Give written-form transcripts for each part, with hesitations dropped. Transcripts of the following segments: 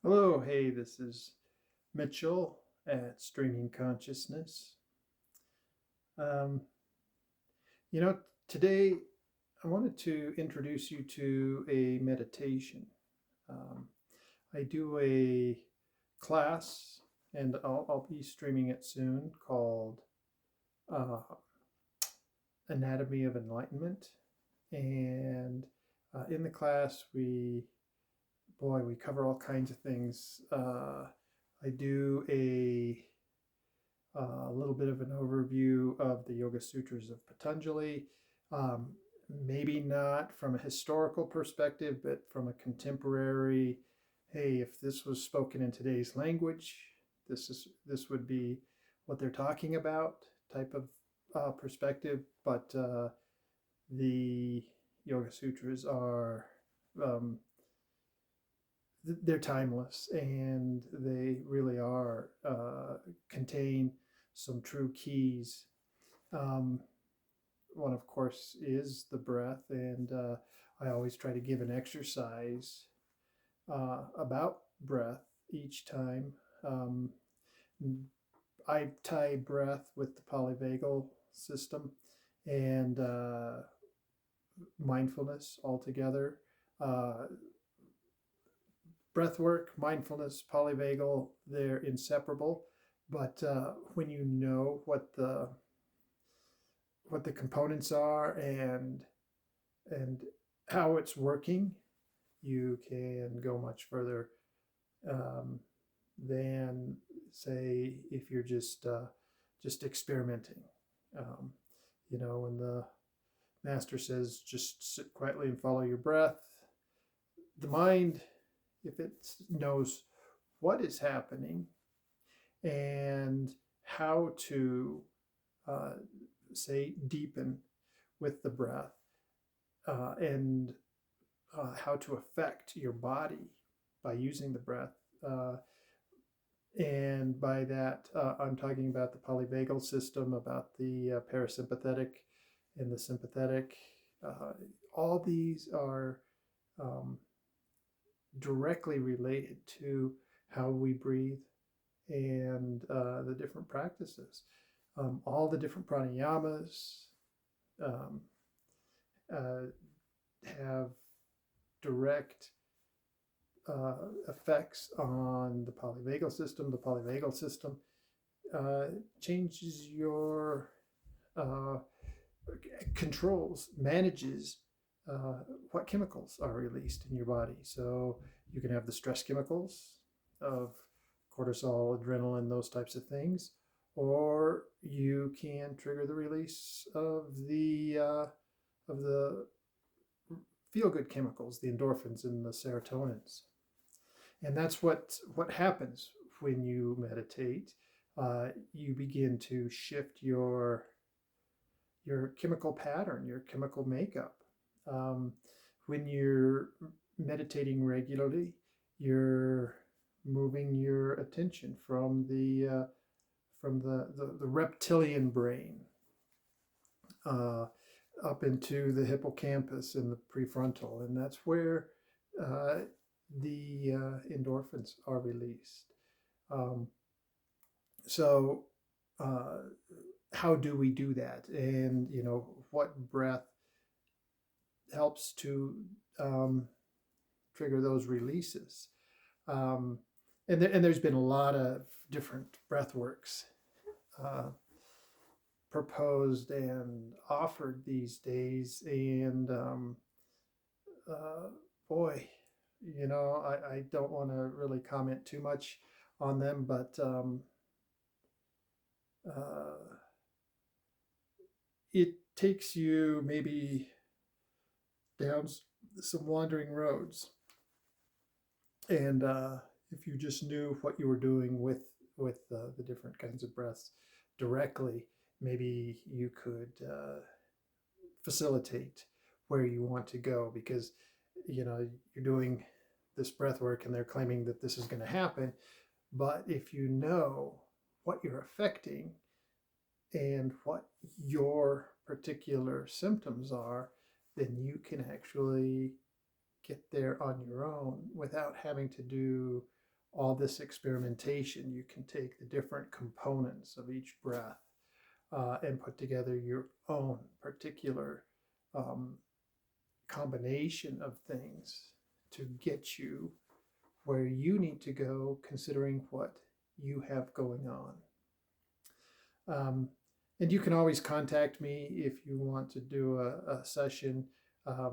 Hello, hey, this is Mitchell at Streaming Consciousness. Um, you know, Today I wanted to introduce you to a meditation. Um, I do a class, and I'll be streaming it soon, called uh, Anatomy of Enlightenment. And in the class, we cover all kinds of things. I do a little bit of an overview of the Yoga Sutras of Patanjali. Um, Maybe not from a historical perspective, but from a contemporary. Hey, if this was spoken in today's language, this would be what they're talking about type of perspective. But the Yoga Sutras are um, they're timeless, and they really are contain some true keys. Um, One, of course, is the breath, and I always try to give an exercise about breath each time. Um, I tie breath with the polyvagal system and mindfulness altogether. Uh, Breathwork, mindfulness, polyvagal, they're inseparable. But when you know what the components are and how it's working, you can go much further um, than, say, if you're just experimenting. Um, when the master says just sit quietly and follow your breath, the mind, if it knows what is happening and how to uh, say deepen with the breath, and how to affect your body by using the breath. And by that, I'm talking about the polyvagal system, about the parasympathetic and the sympathetic. Uh, all these are um, directly related to how we breathe and the different practices. All the different pranayamas um, uh, have direct effects on the polyvagal system. The polyvagal system uh, changes your uh, controls, manages what chemicals are released in your body. So you can have the stress chemicals of cortisol, adrenaline, those types of things, or you can trigger the release of the feel good chemicals, the endorphins and the serotonins. And that's what happens when you meditate. You begin to shift your chemical pattern, your chemical makeup. Um, when you're meditating regularly, you're moving your attention from the reptilian brain uh, up into the hippocampus and the prefrontal, and that's where uh, the endorphins are released. Um, so, uh, how do we do that? And what breath helps to trigger those releases? Um, and there's been a lot of different breath works uh, proposed and offered these days, and uh, boy, I don't want to really comment too much on them, but uh, it takes you maybe down some wandering roads. And if you just knew what you were doing with the different kinds of breaths directly, maybe you could facilitate where you want to go, because you're doing this breath work and they're claiming that this is going to happen. But if you know what you're affecting and what your particular symptoms are, then you can actually get there on your own without having to do all this experimentation, you can take the different components of each breath and put together your own particular combination of things to get you where you need to go, considering what you have going on. And you can always contact me if you want to do a session. I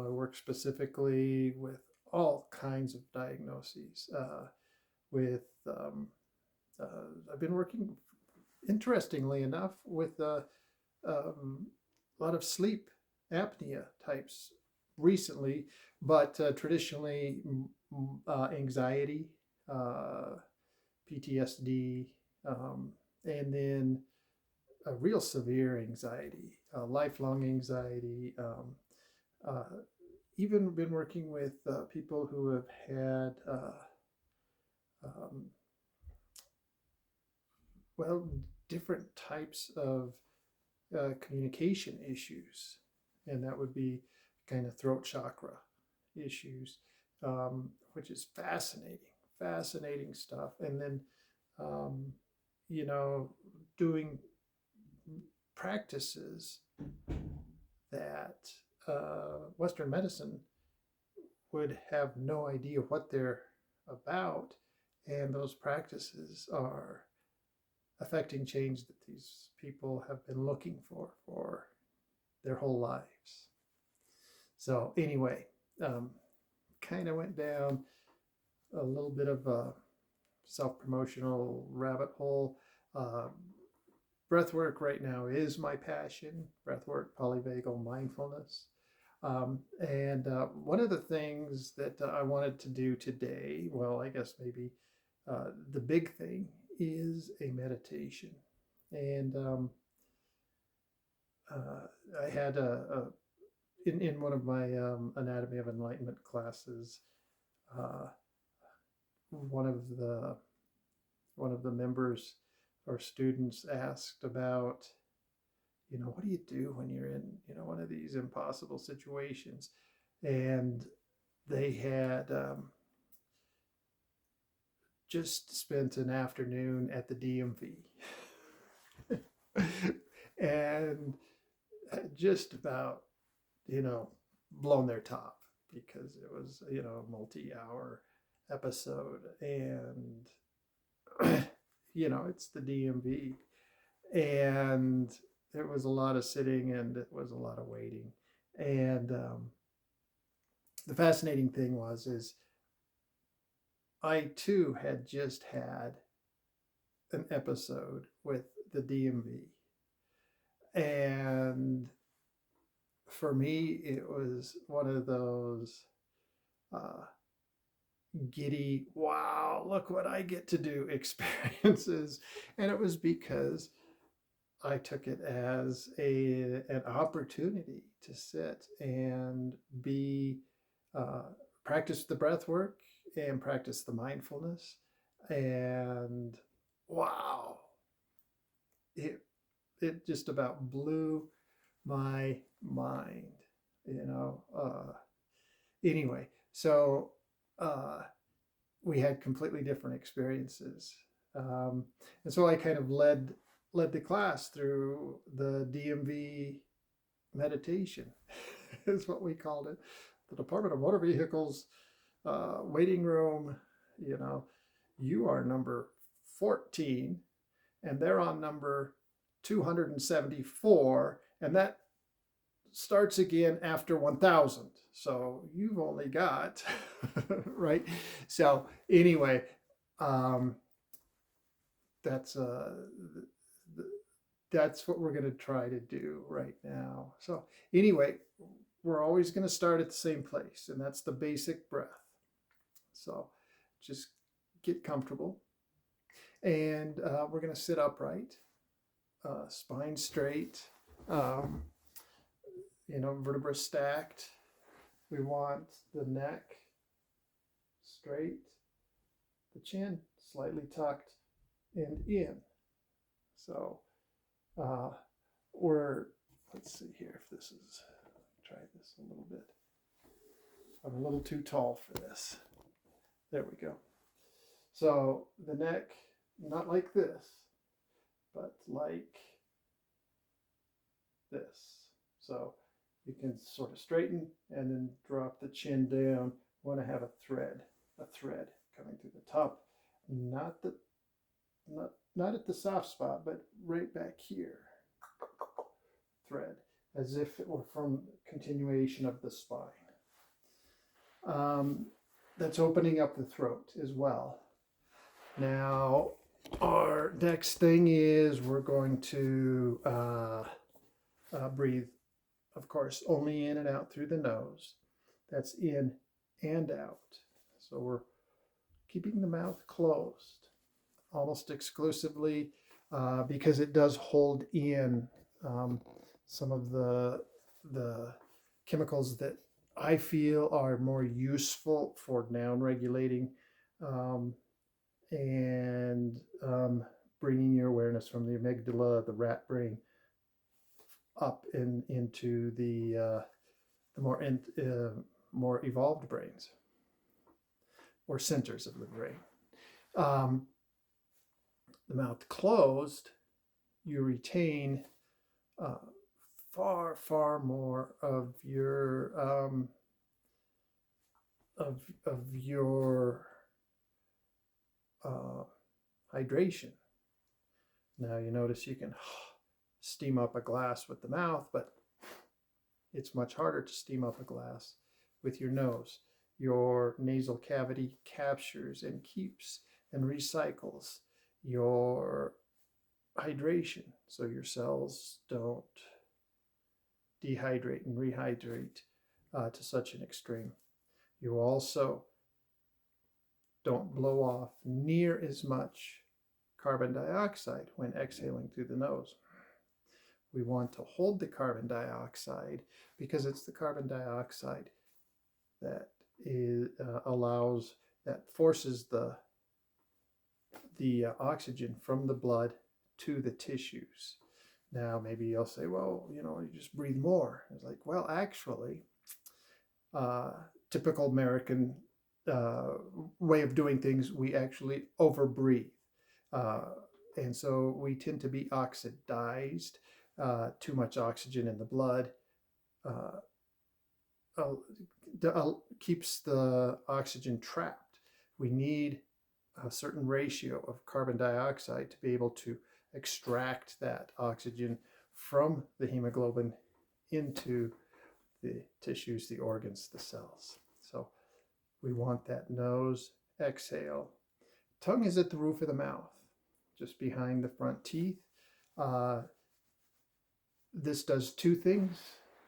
work specifically with all kinds of diagnoses. I've been working, interestingly enough, with a lot of sleep apnea types recently, but traditionally anxiety, PTSD, and then a real severe anxiety, lifelong anxiety. Even been working with people who have had, different types of communication issues, and that would be kind of throat chakra issues, which is fascinating stuff. And then, doing practices that Western medicine would have no idea what they're about, and those practices are affecting change that these people have been looking for their whole lives. So anyway, kind of went down a little bit of a self-promotional rabbit hole. Breathwork right now is my passion. Breathwork, Polyvagal, Mindfulness. And one of the things that I wanted to do today, well, I guess maybe the big thing, is a meditation. And I had in one of my Anatomy of Enlightenment classes, one of the members or students asked about, what do you do when you're in, one of these impossible situations? And they had just spent an afternoon at the DMV and just about, blown their top, because it was, a multi-hour episode, and it's the DMV, and there was a lot of sitting and it was a lot of waiting. And the fascinating thing is I too had just had an episode with the DMV, and for me it was one of those giddy, wow, look what I get to do experiences. And it was because I took it as an opportunity to sit and practice the breath work and practice the mindfulness. And wow, it just about blew my mind, Anyway, so we had completely different experiences. And so I kind of led the class through the DMV meditation, is what we called it. The Department of Motor Vehicles waiting room, you are number 14 and they're on number 274, and that starts again after 1000. So you've only got, right? So anyway, that's what we're going to try to do right now. So anyway, we're always going to start at the same place, and that's the basic breath. So just get comfortable, and we're going to sit upright, spine straight, vertebrae stacked. We want the neck straight, the chin slightly tucked and in. So let's see here if this is, try this a little bit. I'm a little too tall for this. There we go. So the neck, not like this, but like this. So you can sort of straighten and then drop the chin down. Want to have a thread coming through the top, not the not at the soft spot, but right back here. Thread, as if it were from continuation of the spine. That's opening up the throat as well. Now, our next thing is we're going to breathe, of course, only in and out through the nose. That's in and out. So we're keeping the mouth closed almost exclusively because it does hold in some of the chemicals that I feel are more useful for down regulating and bringing your awareness from the amygdala, the rat brain, up into the more evolved brains or centers of the brain. The mouth closed, you retain far more of your hydration. Now you notice you can steam up a glass with the mouth, but it's much harder to steam up a glass with your nose. Your nasal cavity captures and keeps and recycles your hydration, so your cells don't dehydrate and rehydrate to such an extreme. You also don't blow off near as much carbon dioxide when exhaling through the nose. We want to hold the carbon dioxide because it's the carbon dioxide that forces the oxygen from the blood to the tissues. Now, maybe you'll say, well, you just breathe more. It's like, well, actually, typical American way of doing things, we actually overbreathe. And so we tend to be oxidized. Too much oxygen in the blood keeps the oxygen trapped. We need a certain ratio of carbon dioxide to be able to extract that oxygen from the hemoglobin into the tissues, the organs, the cells. So we want that nose exhale. Tongue is at the roof of the mouth, just behind the front teeth. This does two things.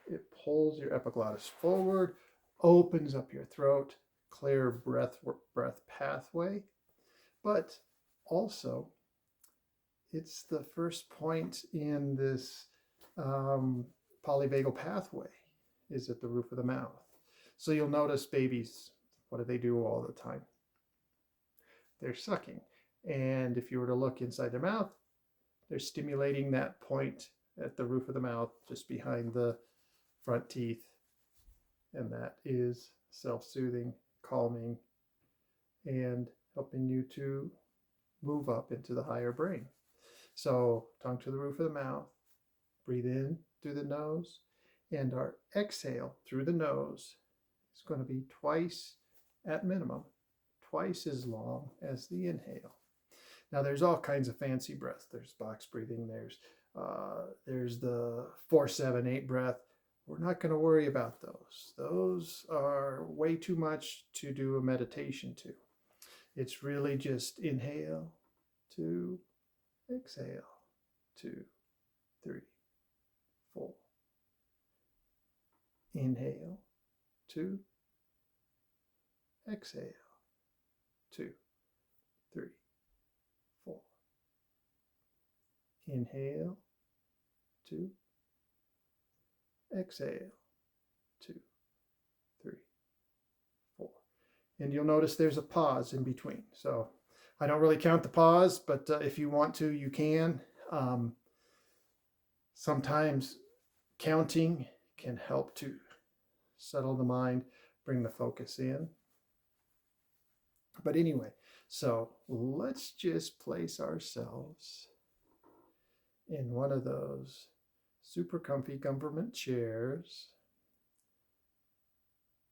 It pulls your epiglottis forward, opens up your throat, clear breath pathway, but also it's the first point in this polyvagal pathway is at the roof of the mouth. So you'll notice babies, what do they do all the time? They're sucking. And if you were to look inside their mouth, they're stimulating that point at the roof of the mouth, just behind the front teeth. And that is self-soothing, calming, and helping you to move up into the higher brain. So tongue to the roof of the mouth, breathe in through the nose, and our exhale through the nose is going to be twice, at minimum, twice as long as the inhale. Now there's all kinds of fancy breaths. There's box breathing, there's the 4-7-8 breath. We're not going to worry about those. Those are way too much to do a meditation to. It's really just inhale, 2, exhale, 2, 3, 4. Inhale, 2, exhale, 2, 3, 4. Inhale, 2, exhale, 2, 3, 4. And you'll notice there's a pause in between. So I don't really count the pause, but if you want to, you can. Sometimes counting can help to settle the mind, bring the focus in. But anyway, So let's just place ourselves in one of those super comfy government chairs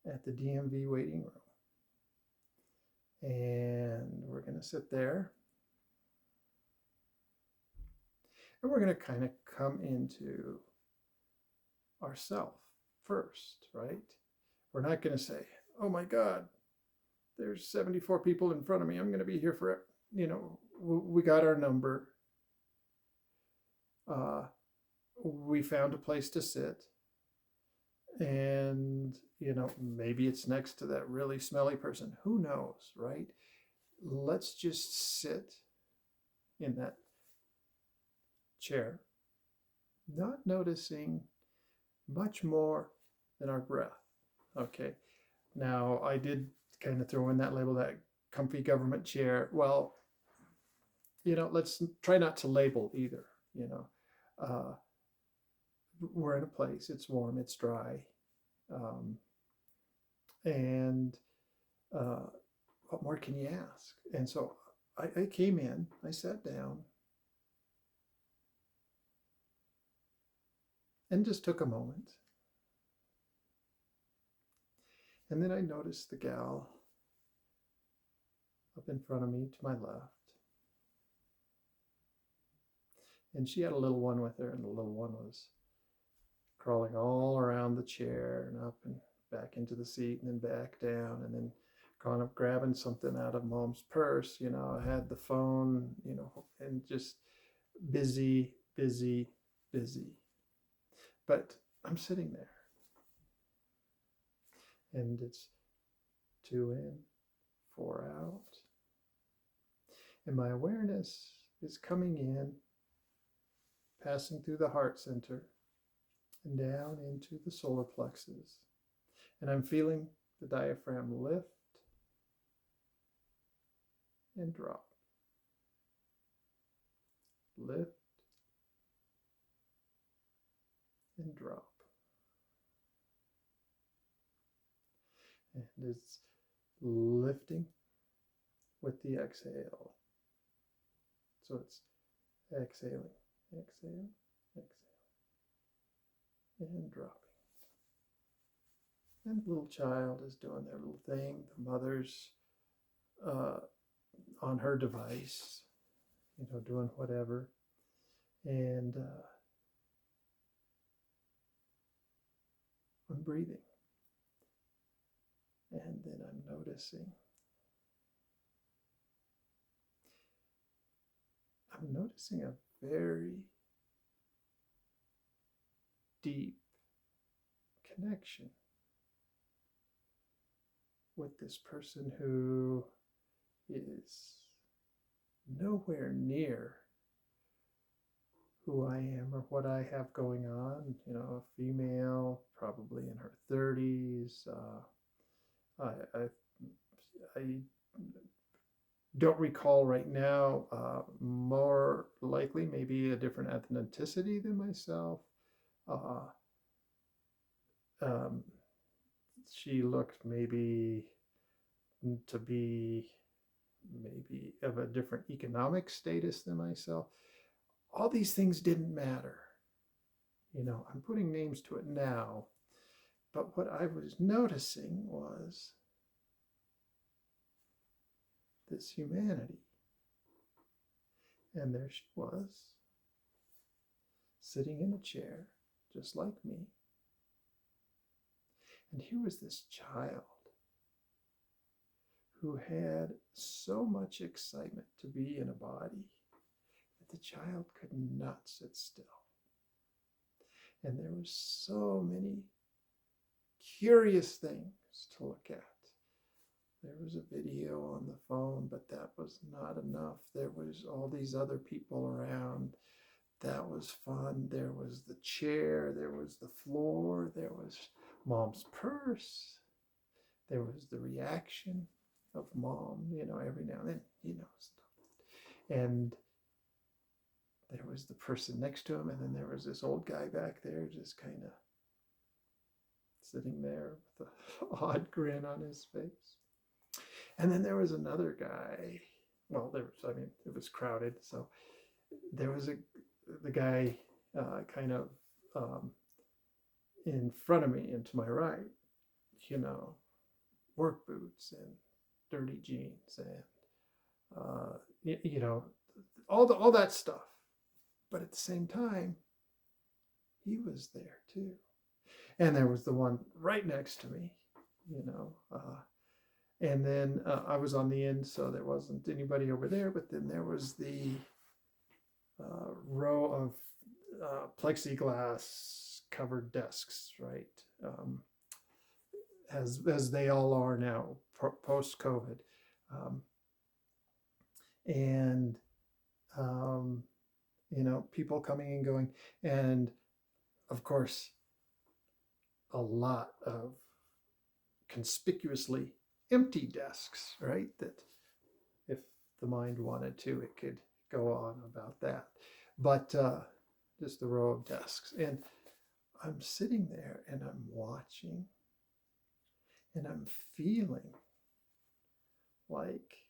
at the DMV waiting room. And we're going to sit there. And we're going to kind of come into ourself first, right? We're not going to say, oh my God, there's 74 people in front of me. I'm going to be here forever. We got our number. We found a place to sit. And, maybe it's next to that really smelly person. Who knows, right? Let's just sit in that chair, not noticing much more than our breath. Okay. Now, I did kind of throw in that label, that comfy government chair. Well, let's try not to label either. We're in a place, it's warm, it's dry. And what more can you ask? And so I came in, I sat down, and just took a moment. And then I noticed the gal up in front of me to my left. And she had a little one with her, and the little one was crawling all around the chair and up and back into the seat and then back down, and then gone up grabbing something out of mom's purse. I had the phone, and just busy. But I'm sitting there, and it's 2 in, 4 out. And my awareness is coming in, passing through the heart center and down into the solar plexus. And I'm feeling the diaphragm lift and drop. Lift and drop. And it's lifting with the exhale. So it's exhaling, exhale, and dropping. And the little child is doing their little thing. The mother's on her device, doing whatever. And I'm breathing. And then I'm noticing a very deep connection with this person who is nowhere near who I am or what I have going on. A female, probably in her 30s. I don't recall right now. More likely, maybe a different ethnicity than myself. She looked maybe to be maybe of a different economic status than myself. All these things didn't matter. I'm putting names to it now. But what I was noticing was this humanity. And there she was, sitting in a chair, just like me. And here was this child who had so much excitement to be in a body that the child could not sit still. And there were so many curious things to look at. There was a video on the phone, but that was not enough. There was all these other people around. That was fun. There was the chair. There was the floor. There was mom's purse. There was the reaction of mom, every now and then, stuff. And there was the person next to him, and then there was this old guy back there just kind of sitting there with an odd grin on his face. And then there was another guy. Well, it was crowded. So there was the guy kind of in front of me and to my right, you know, work boots and dirty jeans and, you know, all that stuff. But at the same time, he was there too. And there was the one right next to me, you know. And then I was on the end, so there wasn't anybody over there. But then there was the row of plexiglass covered desks, right? As they all are now, post COVID. And you know, people coming and going, and of course, a lot of conspicuously empty desks, right? That if the mind wanted to, it could go on about that. But just a row of desks. And I'm sitting there and I'm watching and I'm feeling like,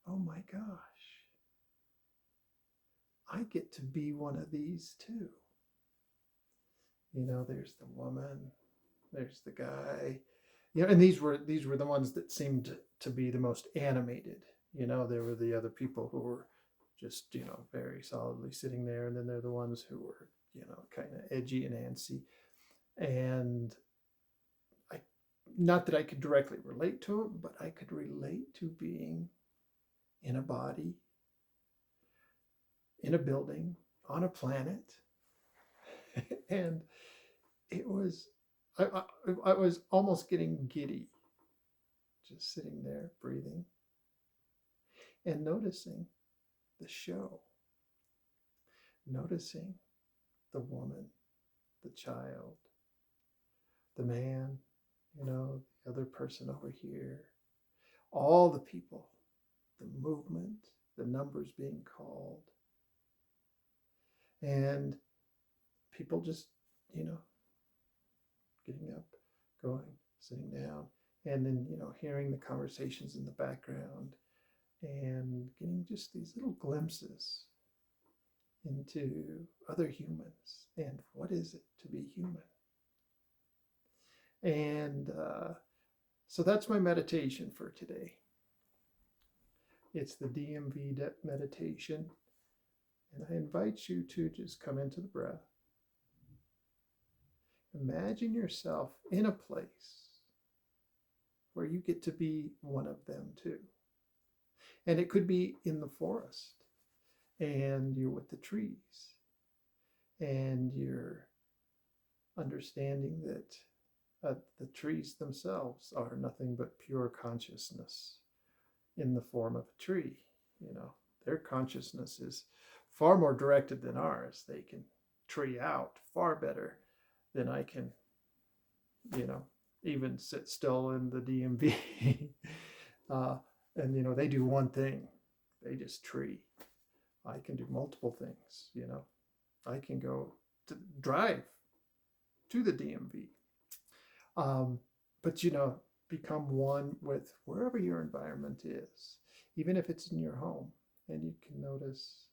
oh my gosh, I get to be one of these too. You know, there's the woman, there's the guy, you know, and these were the ones that seemed to be the most animated. You know, there were the other people who were just, you know, very solidly sitting there, and then they're the ones who were, you know, kind of edgy and antsy. And not that I could directly relate to them, but I could relate to being in a body, in a building, on a planet. And it was, I was almost getting giddy, just sitting there breathing and noticing the show, noticing the woman, the child, the man, you know, the other person over here, all the people, the movement, the numbers being called, and people just, you know, getting up, going, sitting down, and then, you know, hearing the conversations in the background and getting just these little glimpses into other humans and what is it to be human. And so that's my meditation for today. It's the DMV meditation. And I invite you to just come into the breath. Imagine yourself in a place where you get to be one of them too. And it could be in the forest, and you're with the trees, and you're understanding that the trees themselves are nothing but pure consciousness in the form of a tree. You know, their consciousness is far more directed than ours. They can tree out far better than I can, you know, even sit still in the DMV. And, you know, they do one thing. They just tree. I can do multiple things, you know. I can go to drive to the DMV. But, you know, become one with wherever your environment is, even if it's in your home, and you can notice.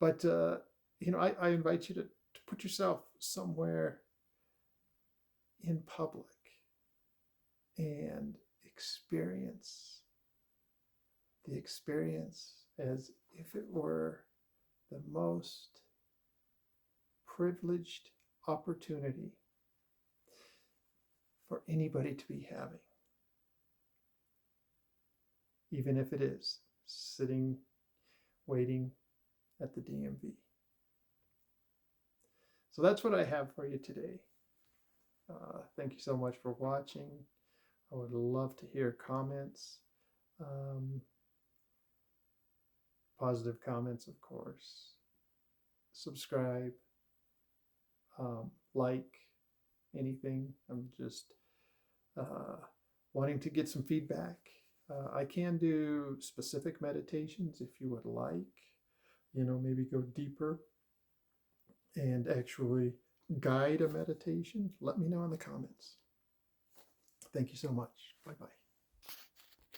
But, you know, I invite you to put yourself somewhere in public and experience the experience as if it were the most privileged opportunity for anybody to be having, even if it is sitting, waiting at the DMV. So that's what I have for you today. Thank you so much for watching. I would love to hear comments. Positive comments, of course. Subscribe, like, anything. I'm just wanting to get some feedback. I can do specific meditations if you would like, you know, maybe go deeper and actually guide a meditation. Let me know in the comments. Thank you so much. Bye-bye.